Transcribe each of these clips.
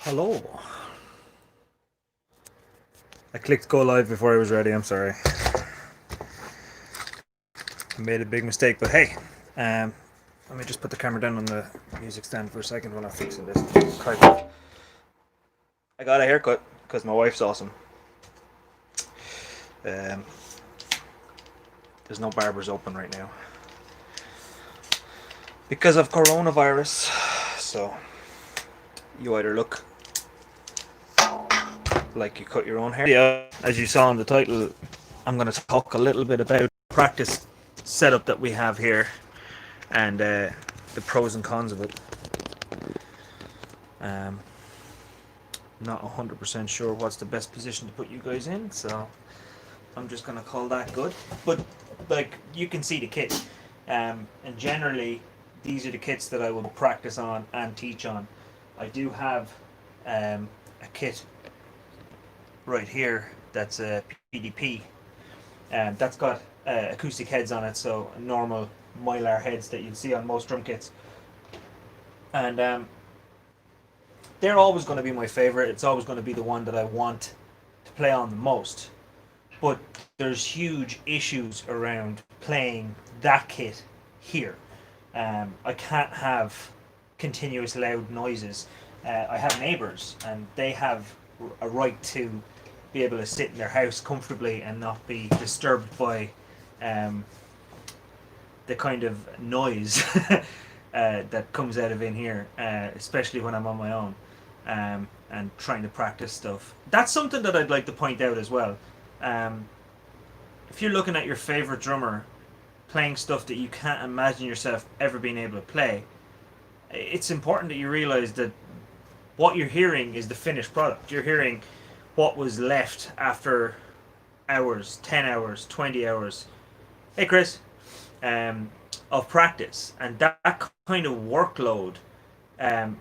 Hello. I clicked go live before I was ready. I'm sorry. I made a big mistake, but hey, um, let me just put the camera down on the music stand for a second while I'm fixing this. I got a haircut because my wife's awesome. Um, there's no barbers open right now because of coronavirus. So you either look like you cut your own hair. Yeah, as you saw in the title, I'm going to talk a little bit about practice setup that we have here and the pros and cons of it. Um, not 100% sure what's the best position to put you guys in, so I'm just gonna call that good. But like you can see the kit, and generally these are the kits that I will practice on and teach on. I do have a kit right here that's a PDP, and that's got acoustic heads on it, so normal mylar heads that you'd see on most drum kits, and they're always going to be my favorite. It's always going to be the one that I want to play on the most. But there's huge issues around playing that kit here. I can't have continuous loud noises. I have neighbours, and they have a right to be able to sit in their house comfortably and not be disturbed by the kind of noise that comes out of in here, especially when I'm on my own and trying to practice stuff. That's something that I'd like to point out as well. Um, if you're looking at your favorite drummer playing stuff that you can't imagine yourself ever being able to play, it's important that you realize that what you're hearing is the finished product. You're hearing what was left after hours, 10 hours, 20 hours. Hey, Chris. Um, of practice, and that kind of workload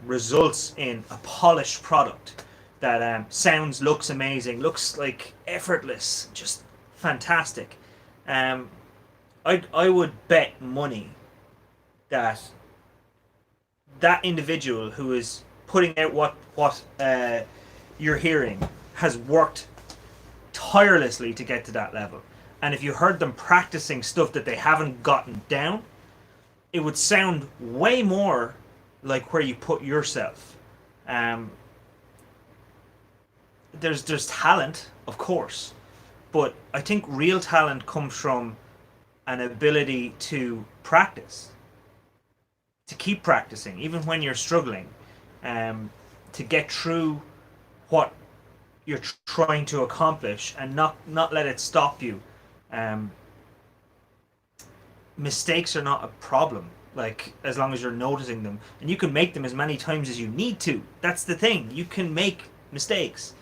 results in a polished product that sounds, looks amazing, looks like effortless, just fantastic. Um, I would bet money that that individual who is putting out what you're hearing has worked tirelessly to get to that level. And if you heard them practicing stuff that they haven't gotten down, it would sound way more like where you put yourself. Um, there's talent, of course, but I think real talent comes from an ability to practice, to keep practicing, even when you're struggling, to get through what you're trying to accomplish and not let it stop you. Um, Mistakes are not a problem, like as long as you're noticing them, and you can make them as many times as you need to. That's the thing, you can make mistakes,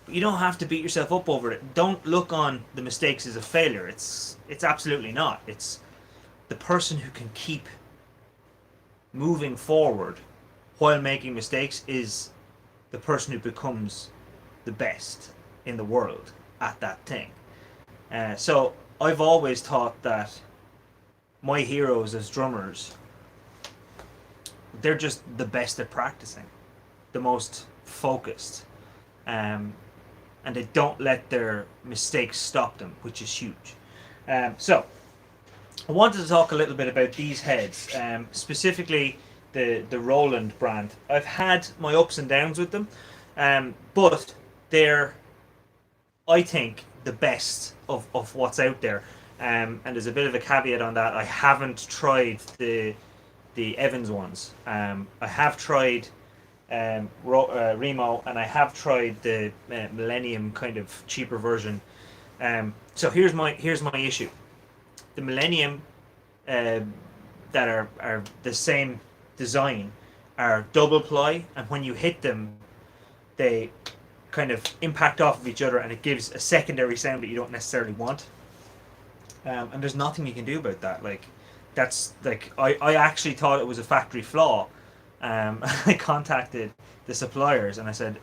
but you don't have to beat yourself up over it. Don't look on the mistakes as a failure. It's absolutely not. It's the person who can keep moving forward while making mistakes is the person who becomes the best in the world at that thing. So I've always thought that my heroes as drummers, they're just the best at practicing, the most focused, um, and they don't let their mistakes stop them, which is huge. So I wanted to talk a little bit about these heads, specifically the Roland brand. I've had my ups and downs with them, but they're, I think, the best of what's out there. And there's a bit of a caveat on that. I haven't tried the Evans ones. I have tried Remo, and I have tried the Millennium kind of cheaper version. So here's my issue. The Millennium uh, that are the same design are double ply, and when you hit them, they kind of impact off of each other, and it gives a secondary sound that you don't necessarily want. And there's nothing you can do about that. Like, that's like I actually thought it was a factory flaw. I contacted the suppliers and I said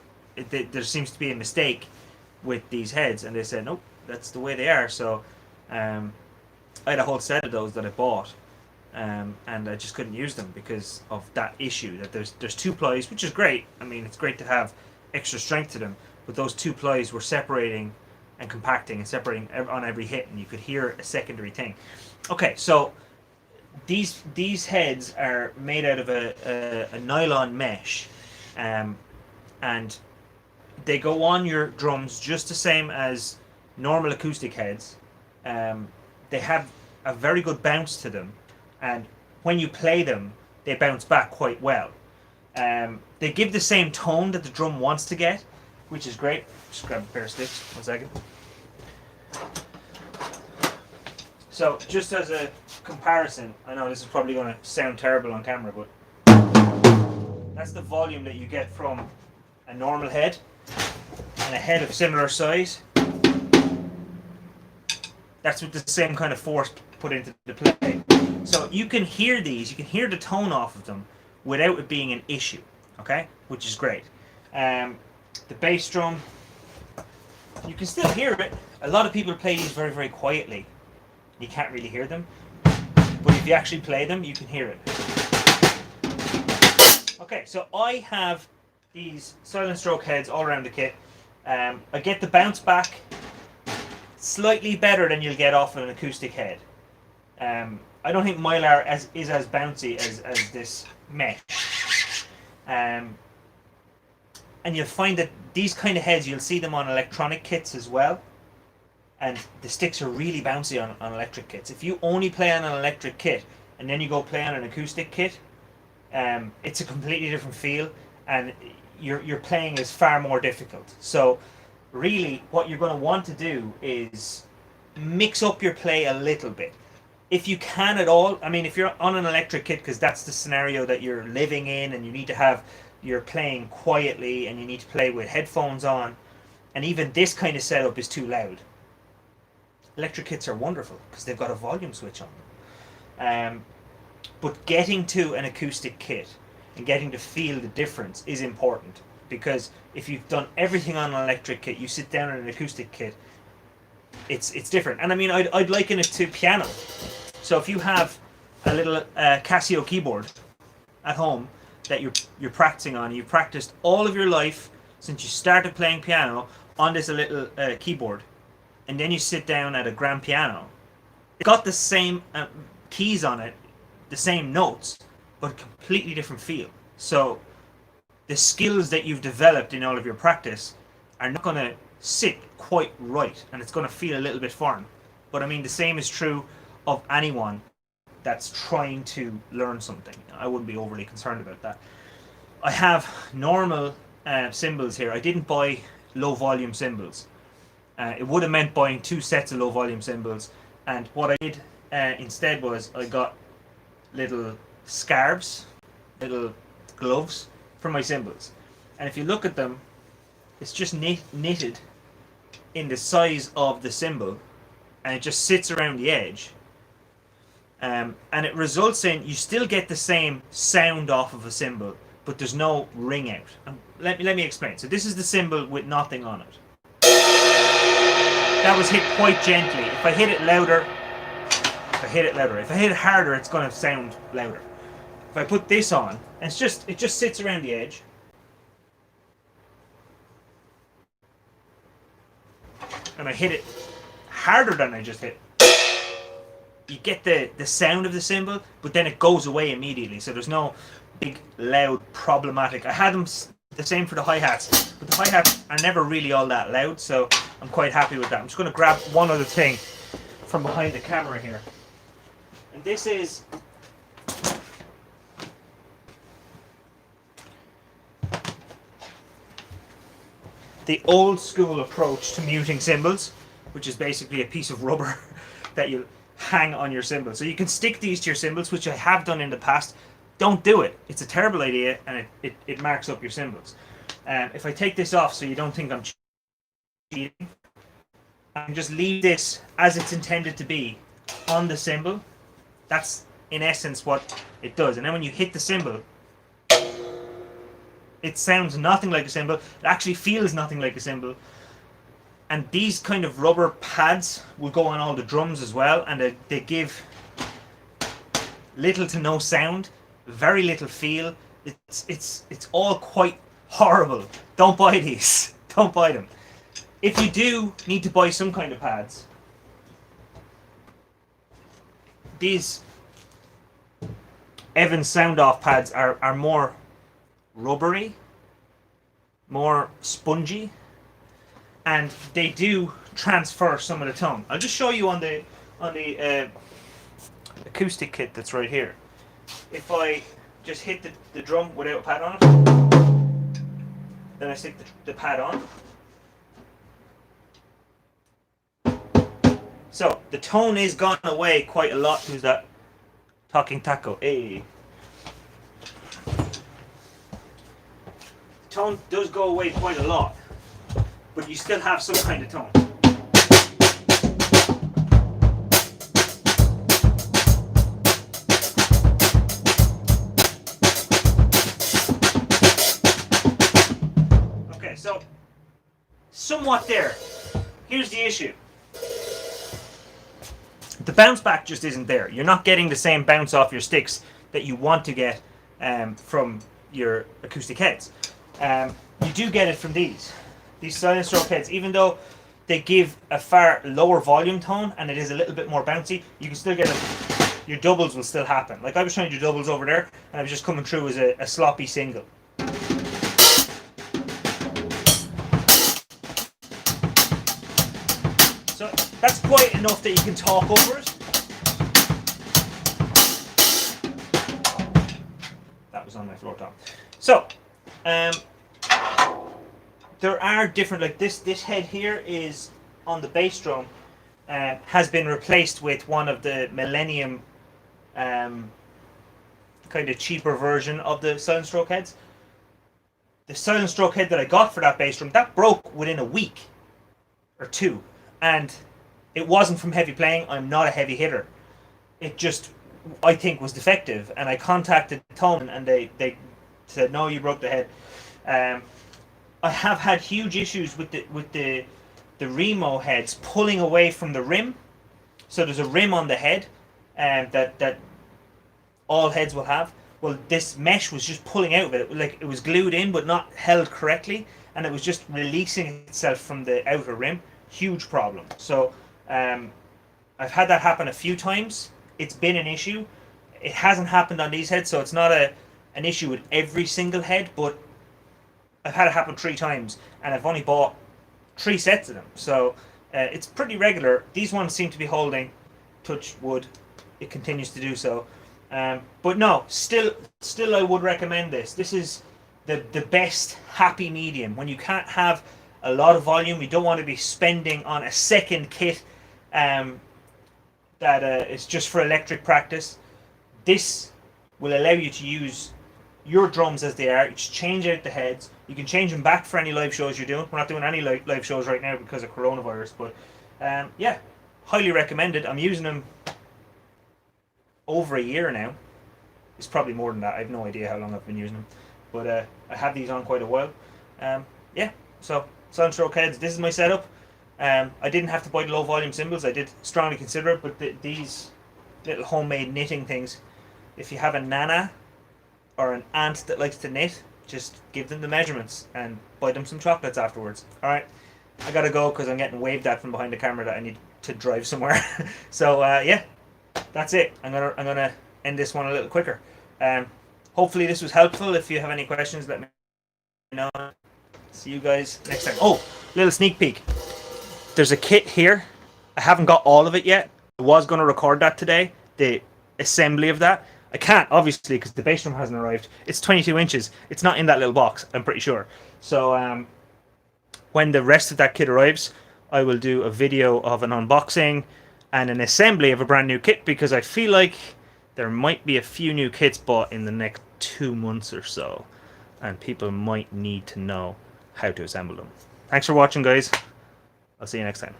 there seems to be a mistake with these heads, and they said nope, that's the way they are. So I had a whole set of those that I bought, and I just couldn't use them because of that issue. That there's two plies, which is great. I mean, it's great to have extra strength to them, but those two plies were separating and compacting and separating on every hit, and you could hear a secondary thing. Okay, so these heads are made out of a nylon mesh, and they go on your drums just the same as normal acoustic heads. They have a very good bounce to them, and when you play them, they bounce back quite well. They give the same tone that the drum wants to get, which is great. Just grab a pair of sticks. 1 second. So, just as a comparison, I know this is probably going to sound terrible on camera, but that's the volume that you get from a normal head and a head of similar size. That's with the same kind of force put into the play. So you can hear these, you can hear the tone off of them without it being an issue, okay? Which is great. The bass drum, you can still hear it. A lot of people play these very, very quietly. You can't really hear them. But if you actually play them, you can hear it. Okay, so I have these silent stroke heads all around the kit. I get the bounce back slightly better than you'll get off an acoustic head. I don't think Mylar is as bouncy as this mesh. And you'll find that these kind of heads, you'll see them on electronic kits as well. And the sticks are really bouncy on electric kits. If you only play on an electric kit and then you go play on an acoustic kit, it's a completely different feel, and your playing is far more difficult. So really what you're going to want to do is mix up your play a little bit. If you can at all, I mean, if you're on an electric kit, because that's the scenario that you're living in and you need to have, you're playing quietly and you need to play with headphones on, and even this kind of setup is too loud. Electric kits are wonderful because they've got a volume switch on them. But getting to an acoustic kit and getting to feel the difference is important, because if you've done everything on an electric kit, you sit down on an acoustic kit, it's different. And I mean, I'd liken it to piano. So if you have a little Casio keyboard at home that you're practicing on, you've practiced all of your life since you started playing piano on this little keyboard, and then you sit down at a grand piano, it's got the same keys on it, the same notes, but a completely different feel. So the skills that you've developed in all of your practice are not going to sit quite right, and it's going to feel a little bit foreign. But I mean, the same is true of anyone that's trying to learn something. I wouldn't be overly concerned about that. I have normal cymbals here. I didn't buy low volume cymbals. It would have meant buying 2 sets of low volume cymbals, and what I did instead was I got little scarves, little gloves for my cymbals. And if you look at them, it's just knitted in the size of the cymbal, and it just sits around the edge. And it results in, you still get the same sound off of a cymbal, but there's no ring out. Let me explain. So this is the cymbal with nothing on it. That was hit quite gently. If I hit it louder, if I hit it harder, it's going to sound louder. If I put this on, and it just sits around the edge. And I hit it harder than I just hit, you get the sound of the cymbal, but then it goes away immediately. So there's no big, loud, problematic. I had them the same for the hi-hats, but the hi-hats are never really all that loud, so I'm quite happy with that. I'm just going to grab one other thing from behind the camera here. And this is the old school approach to muting cymbals, which is basically a piece of rubber that you hang on your cymbal. So you can stick these to your cymbals, which I have done in the past. Don't do it. It's a terrible idea, and it marks up your cymbals. If I take this off so you don't think I'm cheating, I can just leave this as it's intended to be on the cymbal. That's in essence what it does. And then when you hit the cymbal, it sounds nothing like a cymbal. It actually feels nothing like a cymbal. And these kind of rubber pads will go on all the drums as well, and they give little to no sound, very little feel. It's all quite horrible. Don't buy these. Don't buy them. If you do need to buy some kind of pads, these Evans sound off pads are more rubbery, more spongy, and they do transfer some of the tone. I'll just show you on the acoustic kit that's right here. If I just hit the drum without a pad on it, then I stick the pad on. So the tone is gone away quite a lot. Who's that? Talking taco. Hey. The tone does go away quite a lot, but you still have some kind of tone. Okay, so somewhat there. Here's the issue. The bounce back just isn't there. You're not getting the same bounce off your sticks that you want to get from your acoustic heads. You do get it from these silent stroke heads. Even though they give a far lower volume tone and it is a little bit more bouncy, you can still get it. Your doubles will still happen. Like I was trying to do doubles over there and I was just coming through as a sloppy single. So that's quite enough that you can talk over it. That was on my floor top. So, there are different, like this head here is on the bass drum, has been replaced with one of the Millennium kind of cheaper version of the silent stroke heads. The silent stroke head that I got for that bass drum, that broke within a week or two. And it wasn't from heavy playing. I'm not a heavy hitter. It just, I think, was defective. And I contacted Tone and they said, no, you broke the head. I have had huge issues with the Remo heads pulling away from the rim. So there's a rim on the head that all heads will have. Well, this mesh was just pulling out of it. Like it was glued in but not held correctly, and it was just releasing itself from the outer rim. Huge problem. So I've had that happen a few times. It's been an issue. It hasn't happened on these heads, so it's not an issue with every single head, but I've had it happen 3 times, and I've only bought 3 sets of them, so it's pretty regular. These ones seem to be holding. Touch wood, it continues to do so. But no, still I would recommend this. This is the best happy medium. When you can't have a lot of volume, you don't want to be spending on a second kit that is just for electric practice. This will allow you to use your drums as they are. You just change out the heads. You can change them back for any live shows you're doing. We're not doing any live shows right now because of coronavirus, but yeah, highly recommended. I'm using them over a year now. It's probably more than that. I have no idea how long I've been using them, but I have these on quite a while. Yeah, so silent stroke heads. This is my setup. I didn't have to buy the low volume cymbals. I did strongly consider it, but these little homemade knitting things, if you have a nana or an aunt that likes to knit, just give them the measurements and buy them some chocolates afterwards. Alright, I gotta go because I'm getting waved at from behind the camera that I need to drive somewhere. So yeah, that's it. I'm gonna end this one a little quicker. Hopefully this was helpful. If you have any questions, let me know. See you guys next time. Oh, little sneak peek. There's a kit here. I haven't got all of it yet. I was going to record that today, the assembly of that. I can't, obviously, because the bass drum hasn't arrived. It's 22 inches. It's not in that little box, I'm pretty sure. So when the rest of that kit arrives, I will do a video of an unboxing and an assembly of a brand new kit, because I feel like there might be a few new kits bought in the next 2 months or so, and people might need to know how to assemble them. Thanks for watching, guys. I'll see you next time.